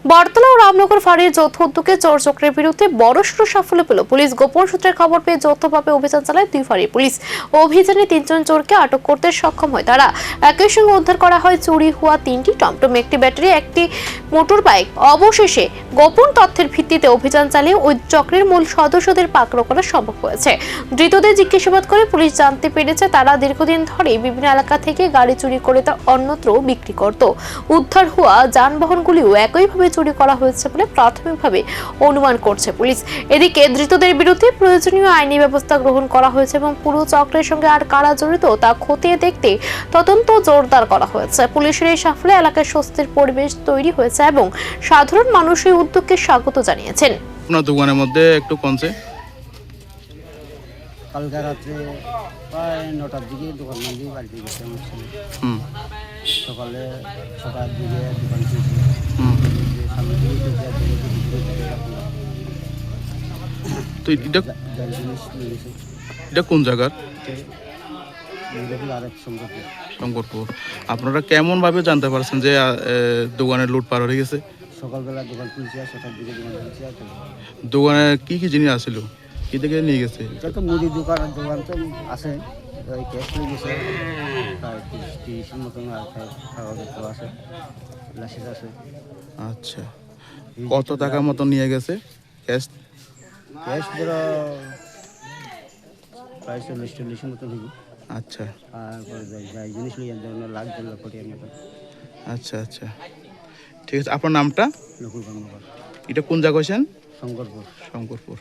বরতলা ও রামনগর ফাঁড়ির যৌথ উদ্যোগে চোর চক্রের বিরুদ্ধে বড়সড় সাফল্য পেল পুলিশ। গোপন সূত্রের খবর পেয়ে যৌথভাবে অভিযান চালায় দুই ফাঁড়ির পুলিশ। অভিযানে 3 জন চোরকে আটক করতে সক্ষম হয় তারা। একই সঙ্গে উদ্ধার করা হয় চুরি হওয়া 3টি টমটম, একটি ব্যাটারি, একটি মোটর বাইক। অবশেষে গোপন তথ্যের ভিত্তিতে অভিযান চালিয়ে ওই চক্রের মূল সদস্যদের পাকড়াও করা সম্ভব হয়েছে। ধৃতদের জিজ্ঞাসাবাদ করে পুলিশ জানতে পেরেছে তারা দীর্ঘদিন ধরে বিভিন্ন এলাকা থেকে গাড়ি চুরি করে তা অন্যত্র বিক্রি করত। উদ্ধার হওয়া যানবাহনগুলিও একইভাবে চুরি করা হয়েছে বলে প্রাথমিকভাবে অনুমান করছে পুলিশ। এদিকে ধৃতদের বিরুদ্ধে প্রয়োজনীয় আইনি ব্যবস্থা গ্রহণ করা হয়েছে এবং পুরো চক্রের সঙ্গে আর কারা জড়িত তা খতিয়ে দেখতে তদন্ত জোরদার করা হয়েছে। পুলিশের এই সাফল্যে এলাকায় স্বস্তির পরিবেশ তৈরি হয়েছে এবং সাধারণ মানুষ এই উদ্যোগকে স্বাগত জানিয়েছেন। আপনার দোকানের মধ্যে একটু কমছে। কালকে রাত্রে প্রায় 9টার দিকে দোকান বন্ধ বাড়িতে গেছে আমার ছেলে। সকালে 6টার দিকে দোকান খুলছে। সামনে দিকে চলছে তো এটা জিনিস নিয়ে গেছে। এটা কোন জায়গার? আরেক শঙ্করপুর। আপনারা কেমন ভাবে জানতে পারছেন যে দোকানের লুট পার হয়ে গেছে? সকালবেলা দোকান খুলছে, 6টার দিকে দোকান খুলছে। দোকানে কি কি জিনিস আসছিল, কি থেকে নিয়ে গেছে? এটা তো মুদি দোকান তো আছে, ওই ক্যাশ নিয়ে গেছে প্রায় 30-30 মতন, আর কাগজের তো আছে, লাসিস আছে। আচ্ছা, কত টাকা মতো নিয়ে গেছে ক্যাশ? ক্যাশ ধরো প্রায় 40-40 মতন হইব। আচ্ছা, আর যাই জিনিস লিয়ে লাখ 1.5 লাখ কোটি মতো। আচ্ছা আচ্ছা, ঠিক আছে। আপনার নামটা? নকুল কর্মকার। এটা কোন জায়গা হয়েছেন? শঙ্করপুর। শঙ্করপুর।